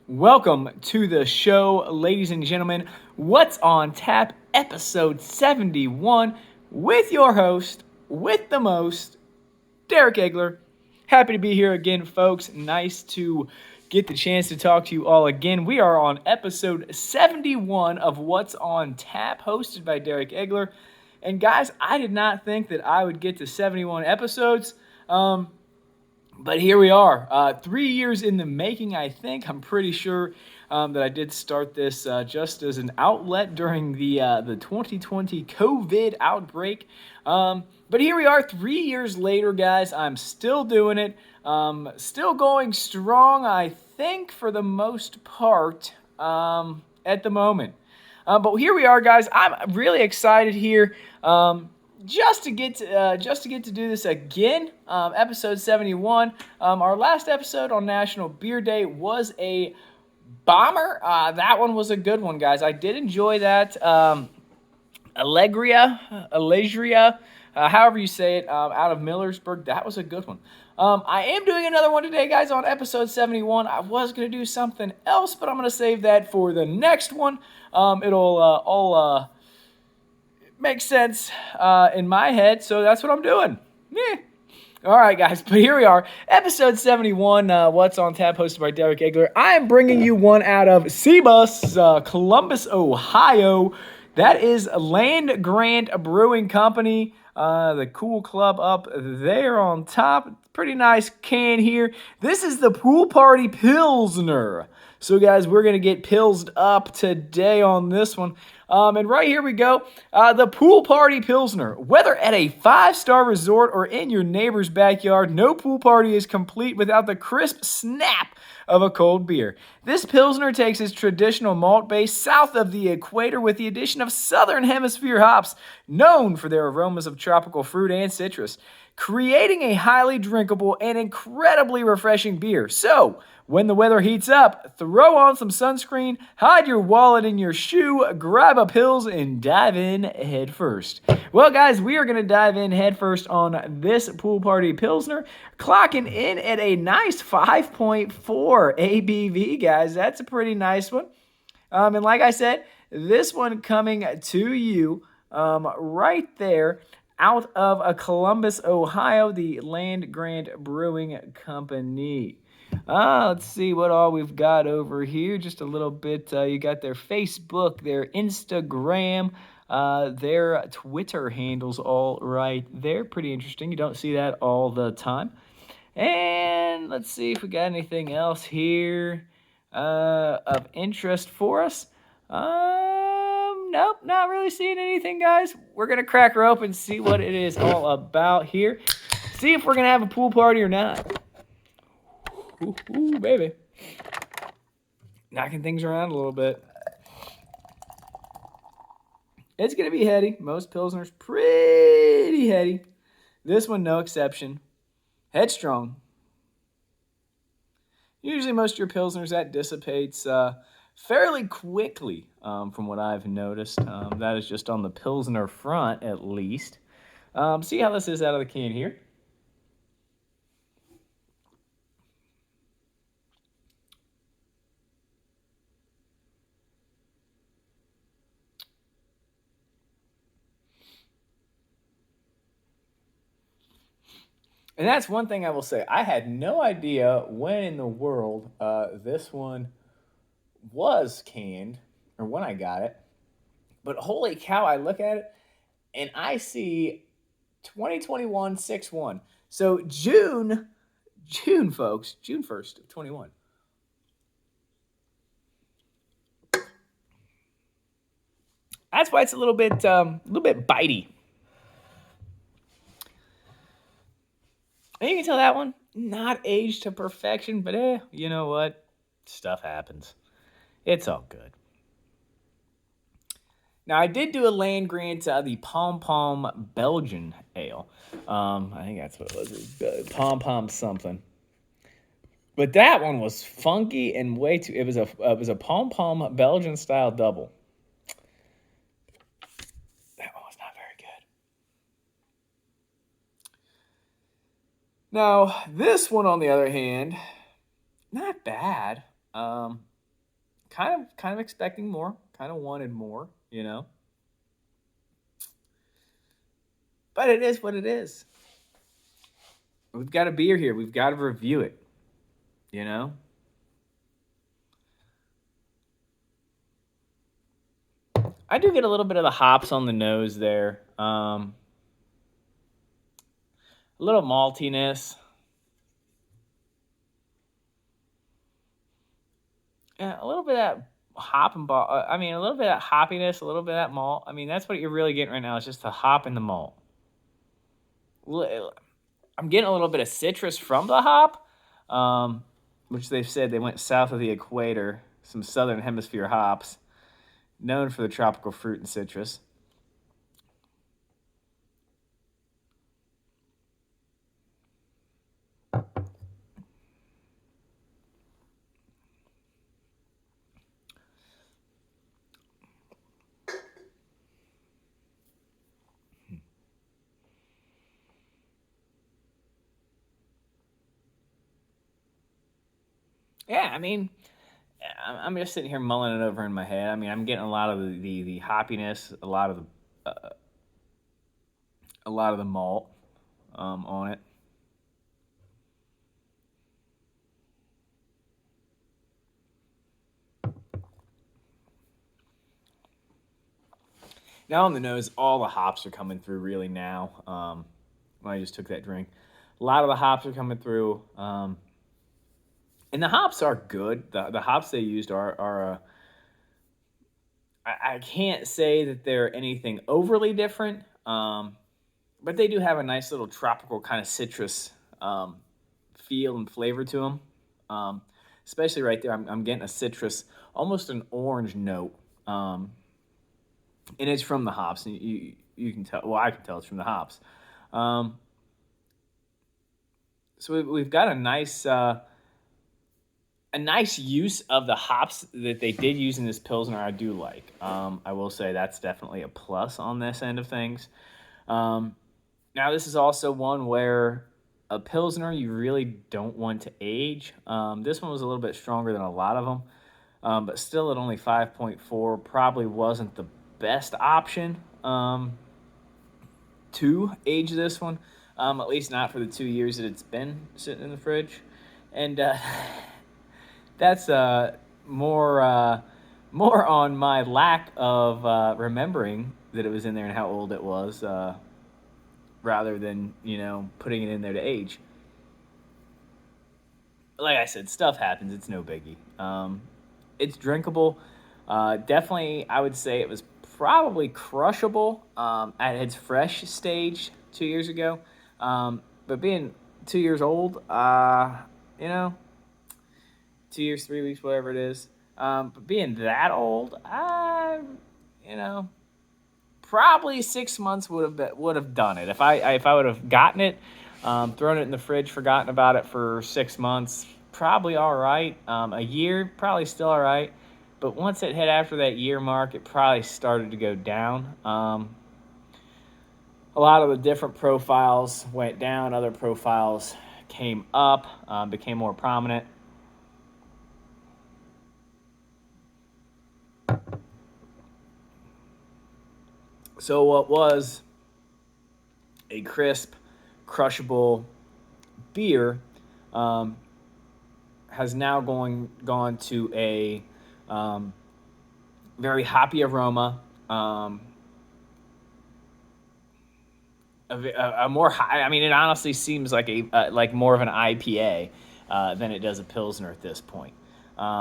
Welcome to the show, ladies and gentlemen. What's on Tap, episode 71, with your host, with the most, Derek Agler. Happy to be here again, folks. Nice to get the chance to talk to you all again. We are on episode 71 of What's on Tap, hosted by Derek Agler. And guys, I did not think that I would get to 71 episodes. But here we are, 3 years in the making, I think. I'm pretty sure that I did start this just as an outlet during the 2020 COVID outbreak. But here we are 3 years later, guys. I'm still doing it. Still going strong, I think, for the most part at the moment. But here we are, guys. I'm really excited here. Just to get to do this again, episode 71. Our last episode on National Beer Day was a bomber. That one was a good one, guys. I did enjoy that. Allegria, however you say it, out of Millersburg. That was a good one. I am doing another one today, guys, on episode 71. I was going to do something else, but I'm going to save that for the next one. It'll all makes sense in my head, so that's what I'm doing. All right, guys, but here we are. Episode 71, What's on Tap, hosted by Derek Agler. I am bringing you one out of Cebus, Columbus, Ohio. That is Land Grant Brewing Company, the cool club up there on top. Pretty nice can here. This is the Pool Party Pilsner. So, guys, we're going to get pilsed up today on this one. And right here we go. The Pool Party Pilsner. Whether at a 5-star resort or in your neighbor's backyard, no pool party is complete without the crisp snap of a cold beer. This Pilsner takes its traditional malt base south of the equator with the addition of Southern Hemisphere hops, known for their aromas of tropical fruit and citrus, creating a highly drinkable and incredibly refreshing beer. So, when the weather heats up, throw on some sunscreen, hide your wallet in your shoe, grab a Pils, and dive in head first. Well, guys, we are going to dive in head first on this Pool Party Pilsner, clocking in at a nice 5.4 ABV, guys. That's a pretty nice one. And like I said, this one coming to you right there out of Columbus, Ohio, the Land Grant Brewing Company. Let's see what all we've got over here. Just a little bit. You got their Facebook, their Instagram, their Twitter handles all right there. Pretty interesting. You don't see that all the time. And let's see if we got anything else here of interest for us. Nope, not really seeing anything, guys. We're going to crack her open and see what it is all about here. See if we're going to have a pool party or not. Ooh, baby. Knocking things around a little bit. It's going to be heady. Most Pilsners pretty heady. This one, no exception. Headstrong. Usually most of your Pilsners, that dissipates fairly quickly from what I've noticed. That is just on the Pilsner front, at least. See how this is out of the can here. And that's one thing I will say. I had no idea when in the world this one was canned, or when I got it. But holy cow, I look at it, and I see 2021 6/1. So June, folks, June 1st of 21. That's why it's a little bit bitey. And you can tell that one, not aged to perfection, but you know what? Stuff happens. It's all good. Now, I did do a Land Grant, the Pom Pom Belgian Ale. I think that's what it was. Pom Pom something. But that one was funky and way too. It was a Pom Pom Belgian style double. That one was not very good. Now, this one, on the other hand, not bad. kind of expecting more, kind of wanted more, you know. But it is what it is. We've got a beer here. We've got to review it, you know. I do get a little bit of the hops on the nose there. A little maltiness. Yeah, a little bit of that hop and ball. I mean, a little bit of that hoppiness, a little bit of that malt. I mean, that's what you're really getting right now. It's just the hop and the malt. I'm getting a little bit of citrus from the hop, which they've said they went south of the equator. Some southern hemisphere hops, known for the tropical fruit and citrus. Yeah, I mean, I'm just sitting here mulling it over in my head. I mean, I'm getting a lot of the hoppiness, a lot of the malt on it. Now on the nose, all the hops are coming through really now. When I just took that drink, a lot of the hops are coming through, and the hops are good. The hops they used are I can't say that they're anything overly different, but they do have a nice little tropical kind of citrus feel and flavor to them. Especially right there, I'm getting a citrus, almost an orange note. And it's from the hops, and you can tell. Well, I can tell it's from the hops. So we've got a nice use of the hops that they did use in this Pilsner. I do like. I will say that's definitely a plus on this end of things. Now this is also one where a Pilsner you really don't want to age. This one was a little bit stronger than a lot of them, but still at only 5.4, probably wasn't the best option to age this one, at least not for the 2 years that it's been sitting in the fridge. And that's more on my lack of remembering that it was in there and how old it was, rather than, putting it in there to age. Like I said, stuff happens. It's no biggie. It's drinkable. Definitely, I would say it was probably crushable at its fresh stage 2 years ago. But being 2 years old, 2 years, 3 weeks, whatever it is. But being that old, probably 6 months would have done it. If I would have gotten it, thrown it in the fridge, forgotten about it for 6 months, probably all right. A year, probably still all right. But once it hit after that year mark, it probably started to go down. A lot of the different profiles went down. Other profiles came up, became more prominent. So what was a crisp, crushable beer has now gone to a very hoppy aroma, a more high. I mean, it honestly seems like like more of an IPA than it does a Pilsner at this point,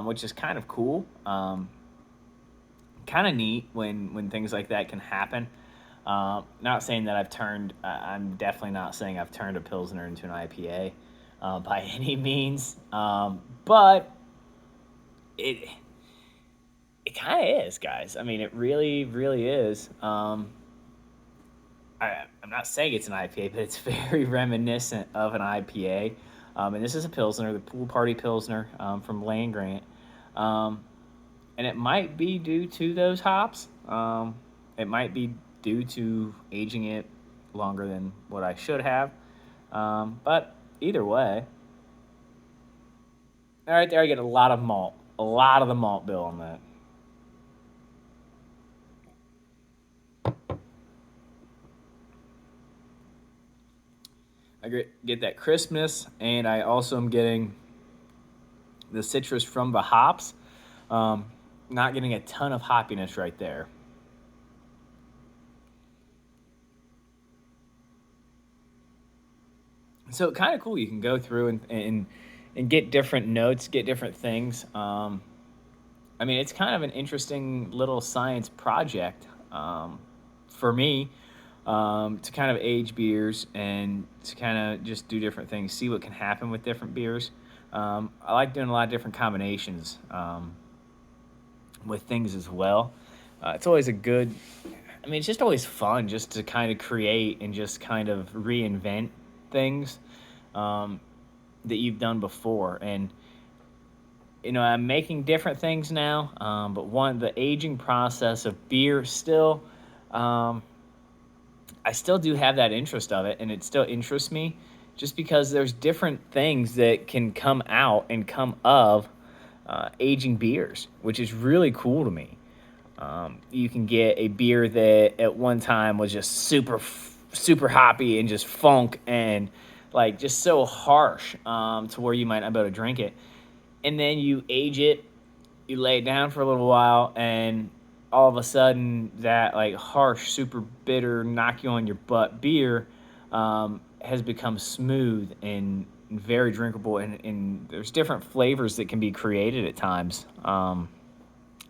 which is kind of cool. Kind of neat when things like that can happen. Not saying that I'm definitely not saying I've turned a Pilsner into an IPA by any means, but it kind of is, guys. I mean, it really, really is. I'm not saying it's an IPA, but it's very reminiscent of an IPA. And this is a Pilsner, the Pool Party Pilsner from Land Grant. And it might be due to those hops. It might be due to aging it longer than what I should have. But either way, all right, there I get a lot of malt. a lot of the malt bill on that. I get that crispness, and I also am getting the citrus from the hops. Um, Not getting a ton of hoppiness right there. So kind of cool. You can go through and get different notes, get different things. I mean, it's kind of an interesting little science project for me to kind of age beers and to kind of just do different things, see what can happen with different beers. I like doing a lot of different combinations with things as well. It's always a good, I mean, it's just always fun just to kind of create and just kind of reinvent things um, that you've done before. And I'm making different things now, but the aging process of beer still, um, I still do have that interest of it, and it still interests me, just because there's different things that can come out and come of aging beers, which is really cool to me. You can get a beer that at one time was just super hoppy and just funk and like just so harsh to where you might not be able to drink it, and then you age it, you lay it down for a little while, and all of a sudden that like harsh, super bitter, knock you on your butt beer has become smooth and very drinkable, and there's different flavors that can be created at times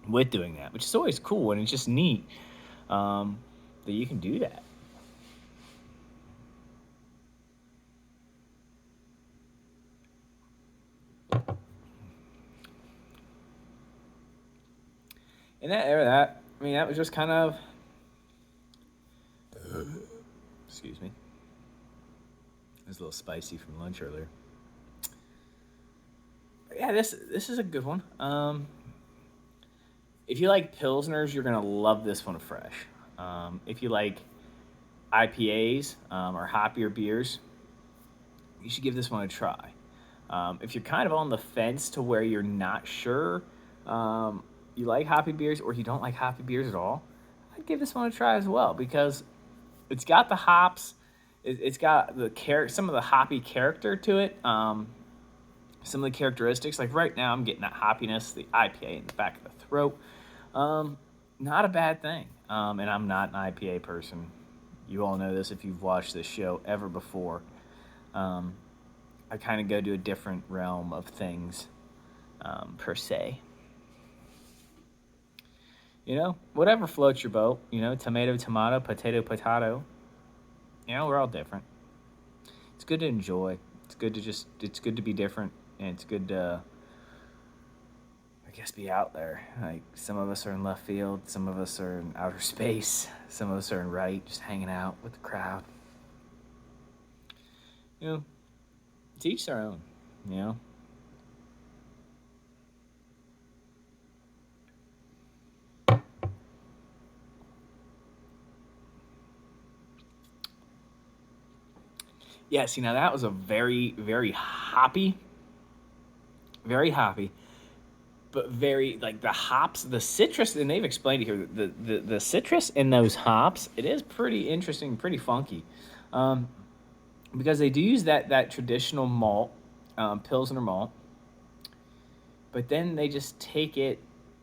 with doing that, which is always cool, and it's just neat that you can do that. And I mean, that was just kind of, excuse me, it was a little spicy from lunch earlier. But yeah, this is a good one. If you like pilsners, you're gonna love this one fresh. If you like IPAs or hoppier beers, you should give this one a try. If you're kind of on the fence to where you're not sure you like hoppy beers or you don't like hoppy beers at all, I'd give this one a try as well, because it's got the hops, it's got some of the hoppy character to it. Some of the characteristics, like right now, I'm getting that hoppiness, the IPA in the back of the throat. Not a bad thing. And I'm not an IPA person. You all know this if you've watched this show ever before. I kind of go to a different realm of things, per se. Whatever floats your boat. Tomato, tomato, potato, potato. We're all different. It's good to enjoy. It's good to be different, and it's good to, I guess, be out there. Like, some of us are in left field, some of us are in outer space, some of us are in right, just hanging out with the crowd. To each their own, you know? Yeah, see, now that was a very, very hoppy, but very, like, the hops, the citrus, and they've explained it here, the citrus in those hops, it is pretty interesting, pretty funky. Um, because they do use that traditional malt, Pilsner malt, but then they just take it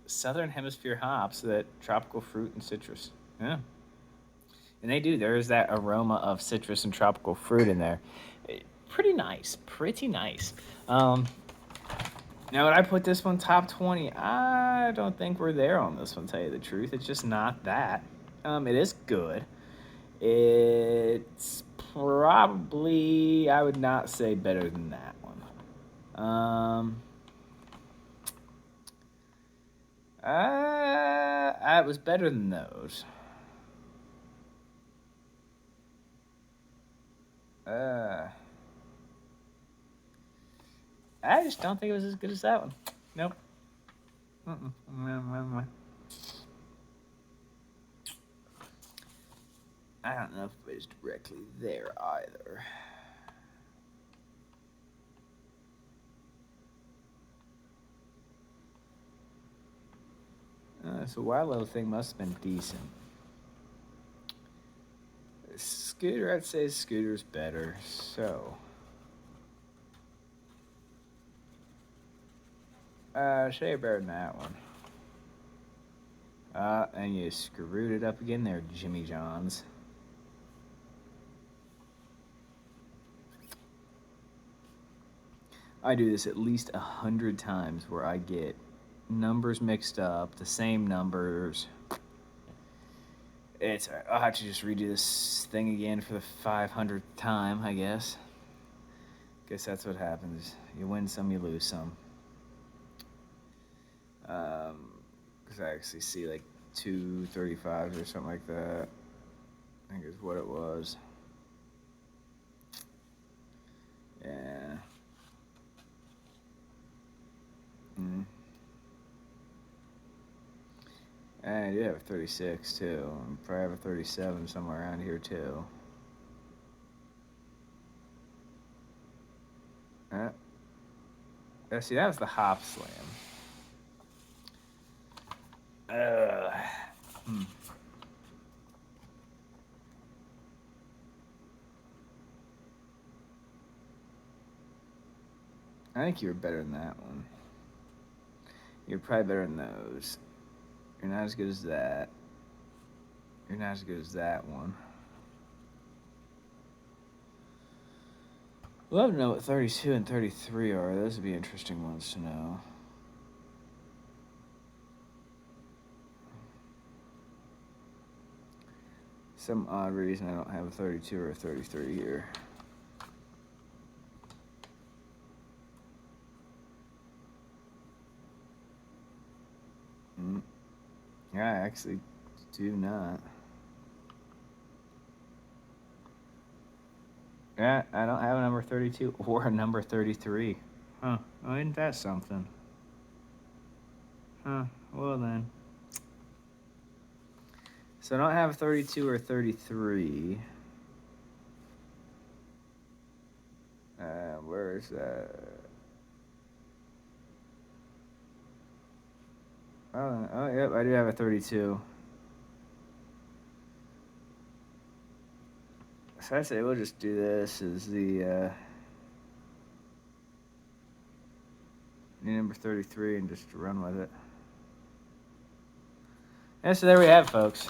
Southern Hemisphere hops, that tropical fruit and citrus. Yeah. And they do. There is that aroma of citrus and tropical fruit in there. Pretty nice. Pretty nice. Now, would I put this one top 20? I don't think we're there on this one, to tell you the truth. It's just not that. It is good. It's probably, I would not say better than that one. It was better than those. I just don't think it was as good as that one. Nope. I don't know if it was directly there either. So wild little thing must have been decent. Scooter, I'd say Scooter's better. So, Shea better than that one. And you screwed it up again there, Jimmy Johns. I do this at least 100 times where I get numbers mixed up, the same numbers. I'll have to just redo this thing again for the 500th time, I guess. Guess that's what happens. You win some, you lose some. Because I actually see like 235s or something like that. I think is what it was. Yeah. And I do have a 36 too. I probably have a 37 somewhere around here too. See, that was the hop slam. I think you were better than that one. You're probably better than those. You're not as good as that. You're not as good as that one. I'd love to know what 32 and 33 are. Those would be interesting ones to know. Some odd reason I don't have a 32 or a 33 here. Yeah, I actually do not. Yeah, I don't have a number 32 or a number 33. Huh. Oh, isn't that something? Huh. Well, then. So I don't have a 32 or 33. Where is that? Oh, yep, I do have a 32. So I say we'll just do this as the new number 33 and just run with it. And so there we have it, folks.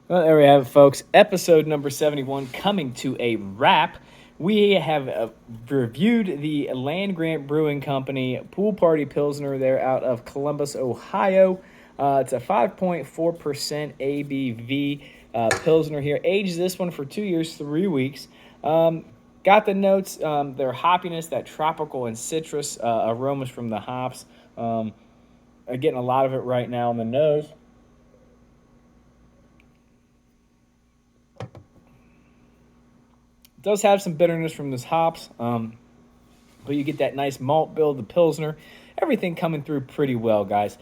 Well, there we have it, folks. Episode number 71 coming to a wrap. We have reviewed the Land Grant Brewing Company Pool Party Pilsner. They're out of Columbus, Ohio. It's a 5.4% ABV Pilsner here. Aged this one for 2 years, 3 weeks. Got the notes, their hoppiness, that tropical and citrus aromas from the hops. I'm getting a lot of it right now on the nose. Does have some bitterness from this hops, but you get that nice malt build, the Pilsner, everything coming through pretty well, guys.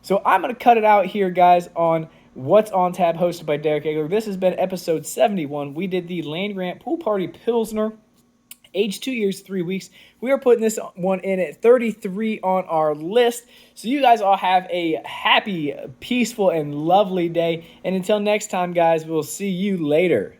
So I'm going to cut it out here, guys, on What's on Tap, hosted by Derek Agler. This has been episode 71. We did the Land Grant Pool Party Pilsner, aged 2 years, 3 weeks. We are putting this one in at 33 on our list. So you guys all have a happy, peaceful, and lovely day. And until next time, guys, we'll see you later.